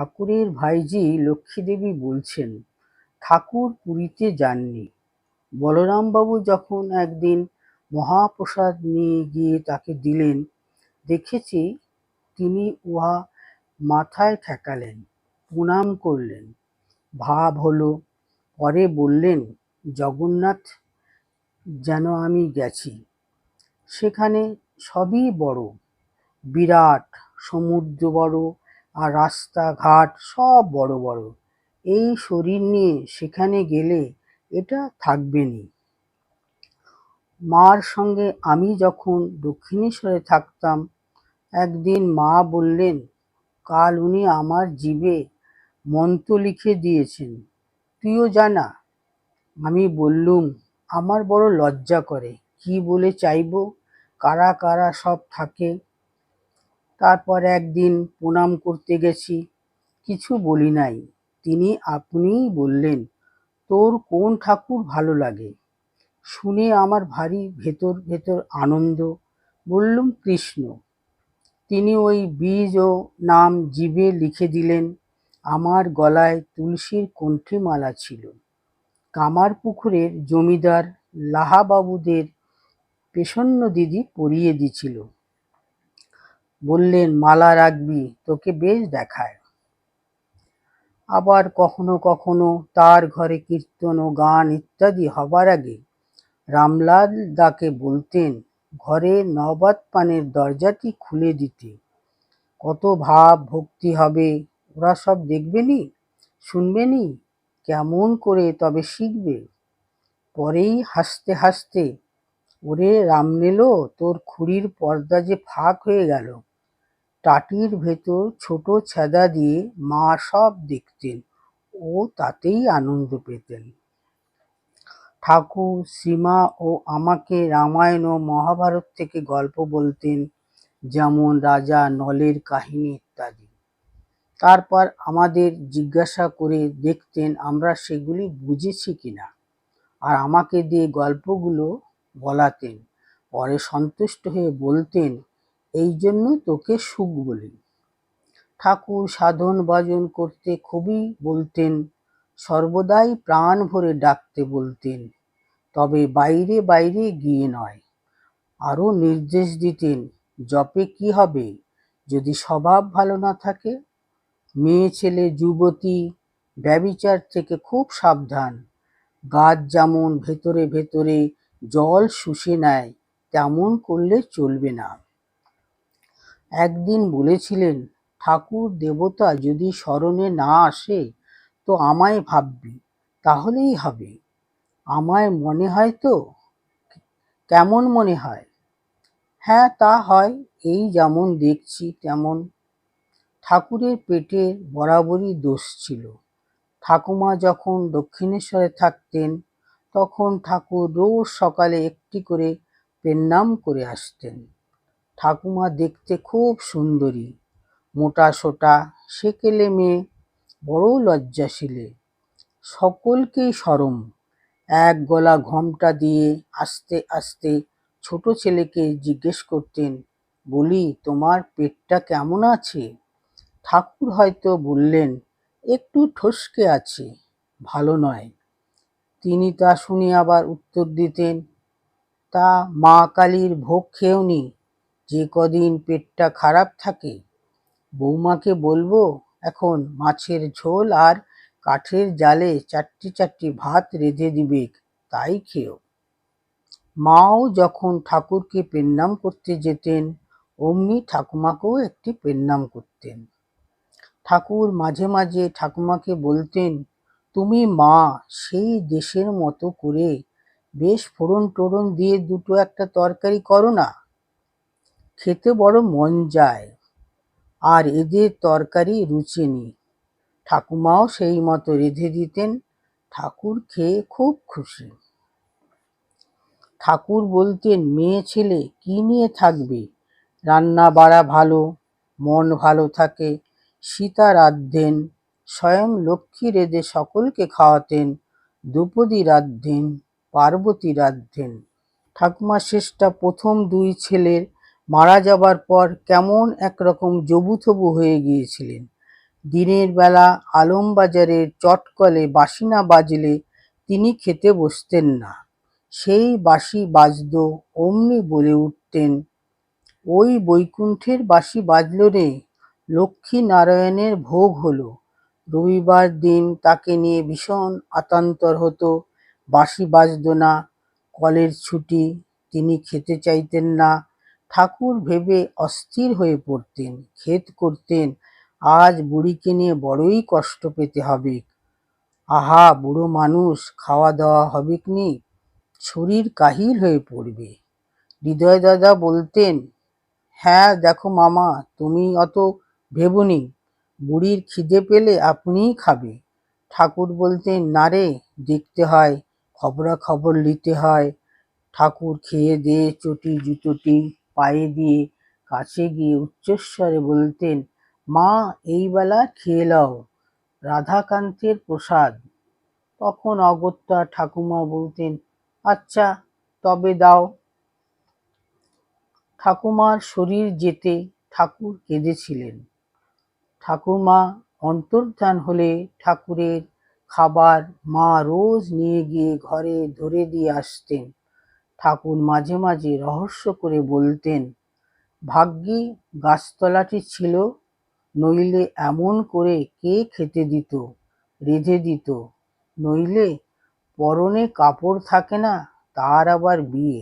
ঠাকুরের ভাইঝি লক্ষ্মীদেবী বলছেন, ঠাকুর পুরীতে যাননি। বলরামবাবু যখন একদিন মহাপ্রসাদ নিয়ে গিয়ে তাকে দিলেন, দেখেছি তিনি উহা মাথায় ঠেকালেন, প্রণাম করলেন। ভাব হলো, পরে বললেন, জগন্নাথ যেন আমি গেছি, সেখানে সবই বড়, বিরাট, সমুদ্র বড়, আর রাস্তাঘাট সব বড় বড়। এই শরীর নিয়ে সেখানে গেলে এটা থাকবেনি। মার সঙ্গে আমি যখন দক্ষিণেশ্বরে থাকতাম, একদিন মা বললেন, কাল উনি আমার জিভে মন্ত্র লিখে দিয়েছেন, তুইও জানা। আমি বললুম, আমার বড় লজ্জা করে, কি বলে চাইব, কারা কারা সব থাকে। তারপর একদিন প্রণাম করতে গেছি, কিছু বলি নাই। তিনি আপনিই বললেন, তোর কোন ঠাকুর ভালো লাগে। শুনে আমার ভারী ভেতর ভেতর আনন্দ। বললুম, কৃষ্ণ। তিনি ওই বীজ ও নাম জিভে লিখে দিলেন। আমার গলায় তুলসীর কণ্ঠীমালা ছিল। কামারপুকুরের জমিদার লাহাবাবুদের পেশন্য দিদি পরিয়ে দিছিল। বললেন, মালা রাখবি, তোকে বেশ দেখায়। আবার কখনো কখনো তার ঘরে কীর্তন ও গান ইত্যাদি হবার আগে রামলাল দাকে বলতেন, ঘরে নবাত পানের দরজাটি খুলে দিতে। কত ভাব ভক্তি হবে, ওরা সব দেখবেনি, শুনবেনি, কেমন করে তবে শিখবে। পরেই হাসতে হাসতে, ওরে রামনেলো, তোর খুড়ির পর্দা যে ফাঁক হয়ে গেল। টাটির ভেতর ছোট ছেদা দিয়ে মা সব দেখতেন, ও তাতেই আনন্দ পেতেন। ঠাকুর শ্রীমা ও আমাকে রামায়ণ ও মহাভারত থেকে গল্প বলতেন, যেমন রাজা নলের কাহিনী ইত্যাদি। তারপর আমাদের জিজ্ঞাসা করে দেখতেন আমরা সেগুলি বুঝেছি কিনা, আর আমাকে দিয়ে গল্পগুলো বলাতেন। পরে সন্তুষ্ট হয়ে বলতেন, এই জন্য তোকে সুখ বলি। ঠাকুর সাধন ভজন করতে খুবই বলতেন, সর্বদাই প্রাণ ভরে ডাকতে বলতেন, তবে বাইরে বাইরে গিয়ে নয়। আরও নির্দেশ দিতেন, জপে কি হবে যদি স্বভাব ভালো না থাকে। মেয়ে ছেলে যুবতী ব্যভিচার থেকে খুব সাবধান। গাছ যেমন ভেতরে ভেতরে জল শুষে নেয়, তেমন করলে চলবে না। একদিন বলেছিলেন, ঠাকুর দেবতা যদি স্মরণে না আসে তো আমায় ভাববি, তাহলেই হবে। আমায় মনে হয় তো? কেমন মনে হয়? হ্যাঁ, তা হয়, এই যেমন দেখছি তেমন। ঠাকুরের পেটে বরাবরই দোষ ছিল। ঠাকুমা যখন দক্ষিণেশ্বরে থাকতেন, তখন ঠাকুর রোজ সকালে একটি করে পেন্নাম করে আসতেন। ঠাকুমা দেখতে খুব সুন্দরী, মোটা সোটা, সেকেলে মেয়ে, বড় লজ্জাশীলে, সকলকেই শরম। এক গলা ঘোমটা দিয়ে আস্তে আস্তে ছোট ছেলেকে জিজ্ঞেস করতেন, বলি, তোমার পেটটা কেমন আছে? ঠাকুর হয়তো বললেন, একটু ঠসকে আছে, ভালো নয়। তিনি তা শুনে আবার উত্তর দিতেন, তা মা কালীর ভোগ খেয়েওনি যে কদিন পেটটা খারাপ থাকে? বৌমাকে বলবো এখন মাছের ঝোল আর কাঠের জালে চারটি চারটি ভাত রেঁধে দিবে, তাই খেও। মাও যখন ঠাকুরকে পেন্নাম করতে যেতেন, অমনি ঠাকুমাকেও একটি পেন্নাম করতেন। ঠাকুর মাঝে মাঝে ঠাকুমাকে বলতেন, তুমি মা, সেই দেশের মতো করে বেশ ফোড়ন টোড়ন দিয়ে দুটো একটা তরকারি করো না, খেতে বড় মন যায়, আর এদের তরকারি রুচেনি। ঠাকুমাও সেই মতো রেঁধে দিতেন। ঠাকুর খেয়ে খুব খুশি। ঠাকুর বলতেন, মেয়ে ছেলে কি নিয়ে থাকবে, রান্না বাড়া ভালো, মন ভালো থাকে। সীতা রাঁধতেন, স্বয়ং লক্ষ্মী রেঁধে সকলকে খাওয়াতেন। দ্রৌপদী রাঁধতেন, পার্বতী রাঁধতেন। ঠাকুমা শেষটা প্রথম দুই ছেলের মারা যাবার পর কেমন একরকম জবুথবু হয়ে গিয়েছিলেন। দিনের বেলা আলমবাজারের চটকলে বাঁশি না বাজলে তিনি খেতে বসতেন না। সেই বাঁশি বাজত অমনি বলে উঠতেন, ওই বৈকুণ্ঠের বাঁশি বাজল রে, লক্ষ্মী নারায়ণের ভোগ হলো। রবিবার দিন তাকে নিয়ে ভীষণ আতান্তর হতো। বাঁশি বাজত না, কলের ছুটি, তিনি খেতে চাইতেন না। ঠাকুর ভেবে অস্থির হয়ে পড়তেন, খেদ করতেন, আজ বুড়িকে নিয়ে বড়ই কষ্ট পেতে হবে। আহা, বুড়ো মানুষ, খাওয়া দাওয়া হবেকনি, শরীর কাহিল হয়ে পড়বে। হৃদয় দাদা বলতেন, হ্যাঁ দেখো মামা, তুমি অত ভেবোনি, বুড়ির খিদে পেলে আপনিই খাবে। ঠাকুর বলতেন, না রে, দেখতে হয়, খবরাখবর নিতে হয়। ঠাকুর খেয়ে দিয়ে চটি জুতোটি পায়ে দিয়ে কাছে গিয়ে উচ্চস্বরে বলতেন, মা, এই বেলা খেয়ে লও, রাধাকান্তের প্রসাদ। তখন অগত্যা ঠাকুমা বলতেন, আচ্ছা তবে দাও। ঠাকুমার শরীর যেতে ঠাকুর কেঁদেছিলেন। ঠাকুমা অন্তর্ধান হলে ঠাকুরের খাবার মা রোজ নিয়ে গিয়ে ঘরে ধরে দিয়ে আসতেন। ঠাকুর মাঝে মাঝে রহস্য করে বলতেন, ভাগ্যি গাছতলাটি ছিল, নইলে এমন করে কে খেতে দিত, রেঁধে দিত, নইলে পরনে কাপড় থাকে না, তার আবার বিয়ে।